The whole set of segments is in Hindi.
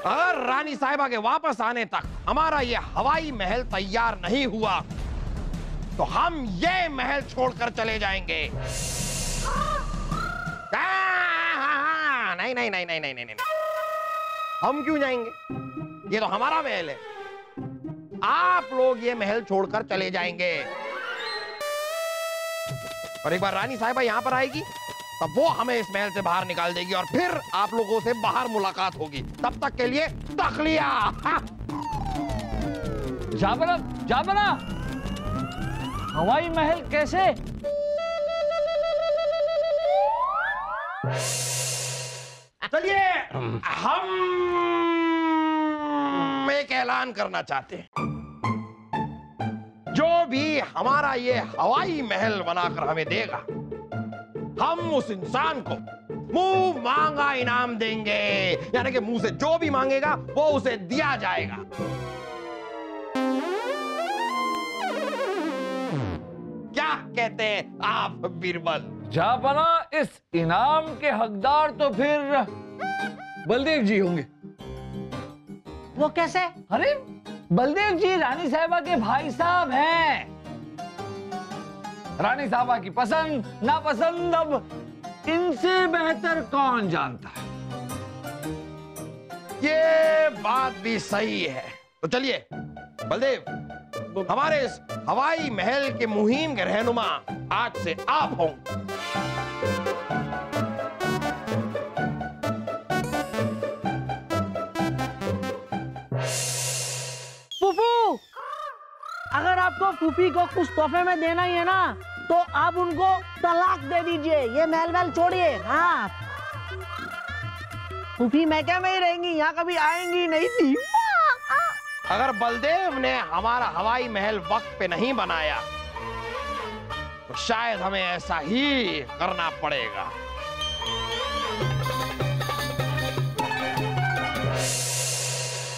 अगर रानी साहिबा के वापस आने तक हमारा ये हवाई महल तैयार नहीं हुआ तो हम ये महल छोड़कर चले जाएंगे। नहीं नहीं नहीं नहीं नहीं नहीं, हम क्यों जाएंगे? ये तो हमारा महल है। आप लोग ये महल छोड़कर चले जाएंगे और एक बार रानी साहिबा यहां पर आएगी तब वो हमें इस महल से बाहर निकाल देगी और फिर आप लोगों से बाहर मुलाकात होगी। तब तक के लिए तखलिया। जाबना, जाबना, हवाई महल कैसे? चलिए हम एक ऐलान करना चाहते हैं। जो भी हमारा ये हवाई महल बनाकर हमें देगा हम उस इंसान को मुंह मांगा इनाम देंगे। यानी कि मुंह से जो भी मांगेगा वो उसे दिया जाएगा। क्या कहते हैं आप बीरबल? जाबना, इस इनाम के हकदार तो फिर बलदेव जी होंगे। वो कैसे? अरे बलदेव जी रानी साहिबा के भाई साहब हैं। रानी साहिबा की पसंद नापसंद अब इनसे बेहतर कौन जानता है। ये बात भी सही है। तो चलिए बलदेव, हमारे इस हवाई महल के मुहिम के रहनुमा आज से आप होंगे। फूफू, अगर आपको फूफी को कुछ तोहफे में देना ही है ना तो आप उनको तलाक दे दीजिए। ये महल छोड़िए। हाँ, फूफी मैके में ही रहेंगी, यहाँ कभी आएंगी नहीं थी। अगर बलदेव ने हमारा हवाई महल वक्त पे नहीं बनाया तो शायद हमें ऐसा ही करना पड़ेगा।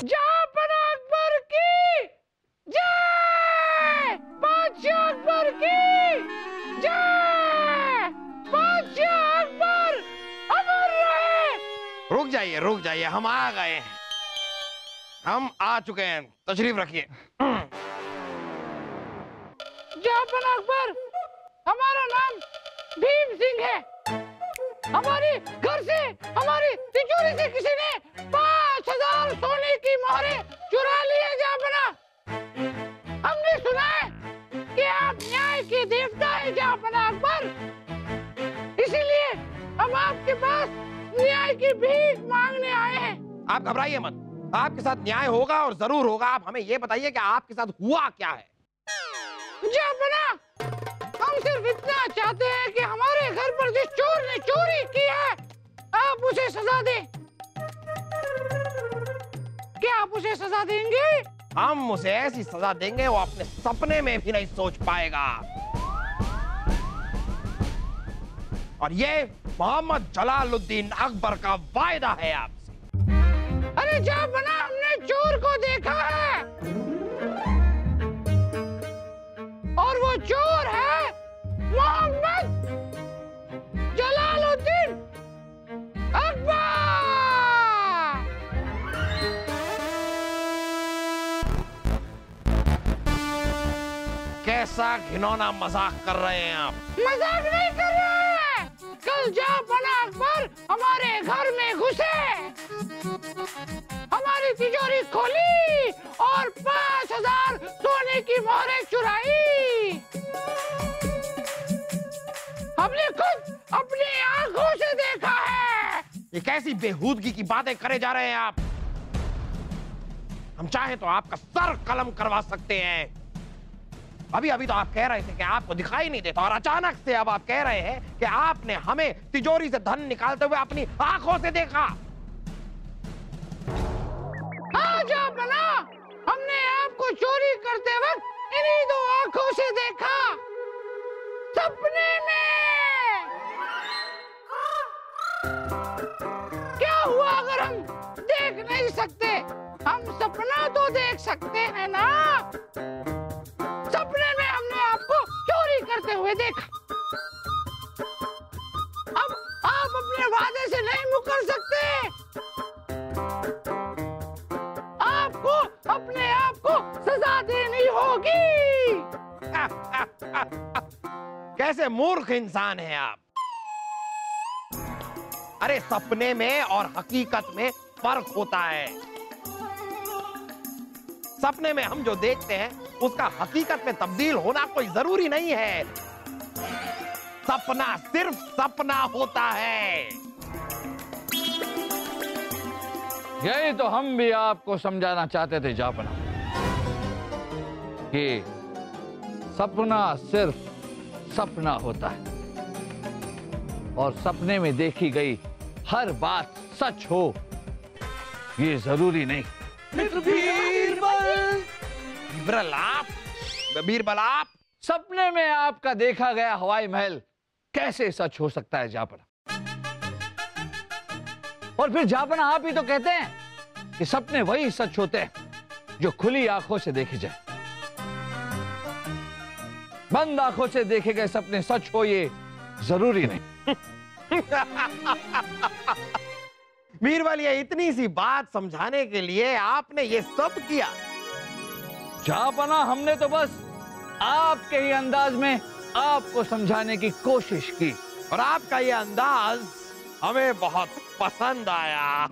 जाबना अकबर की जय! बादशाह अकबर की जय! बादशाह अकबर अमर रहे! रुक जाइए, हम आ गए हैं। हम आ चुके हैं, तशरीफ रखिए। जाबना अकबर, हमारा नाम भीम सिंह है। हमारे घर से, हमारी तिजोरी से किसी ने 5000 सोने की मोहरें चुरा ली है। जाबना, हमने सुना है कि आप न्याय के देवता हैं जाबना अकबर, इसीलिए हम आपके पास न्याय की भीख मांगने आए हैं। आप घबराइए मत, आपके साथ न्याय होगा और जरूर होगा। आप हमें यह बताइए कि आपके साथ हुआ क्या है। जाबना, हम सिर्फ इतना चाहते हैं कि हमारे घर पर जिस चोर ने चोरी की है आप उसे सजा दें। क्या आप उसे सजा देंगे? हम उसे ऐसी सजा देंगे वो अपने सपने में भी नहीं सोच पाएगा। और ये मोहम्मद जलालुद्दीन अकबर का वायदा है आपसे। अरे जाबना, हमने चोर को देखा है और वो चोर है मोहम्मद जलालुद्दीन अकबर। कैसा घिनौना मजाक कर रहे हैं आप? मजाक नहीं कर रहे हैं। कल जाबना अकबर हमारे घर में घुसे, हमारी तिजोरी खोली और 5000 सोने की मोहरें चुराई। हमने खुद अपनी आंखों से देखा है। ये कैसी बेहूदगी की बातें करे जा रहे हैं आप? हम चाहे तो आपका सर कलम करवा सकते हैं। अभी अभी तो आप कह रहे थे कि आपको दिखाई नहीं देता और अचानक से अब आप कह रहे हैं कि आपने हमें तिजोरी से धन निकालते हुए अपनी आंखों से देखा। हाँ जाबना, हमने आपको चोरी करते वक्त इन्हीं 2 आंखों से देखा, सपने में। क्या हुआ अगर हम देख नहीं सकते? हम सपना तो देख सकते हैं ना। सपने में हमने आपको चोरी करते हुए देखा। कैसे मूर्ख इंसान हैं आप। अरे सपने में और हकीकत में फर्क होता है। सपने में हम जो देखते हैं उसका हकीकत में तब्दील होना कोई जरूरी नहीं है। सपना सिर्फ सपना होता है। यही तो हम भी आपको समझाना चाहते थे जापना, कि सपना सिर्फ सपना होता है और सपने में देखी गई हर बात सच हो ये जरूरी नहीं। बीरबल आप सपने में आपका देखा गया हवाई महल कैसे सच हो सकता है जापना? और फिर जापना आप ही तो कहते हैं कि सपने वही सच होते हैं जो खुली आंखों से देखे जाए। बंद आंखों से देखे गए सपने सच हो ये जरूरी नहीं। बीरबल, ये इतनी सी बात समझाने के लिए आपने ये सब किया? जापना हमने तो बस आपके ही अंदाज में आपको समझाने की कोशिश की और आपका ये अंदाज हमें बहुत पसंद आया।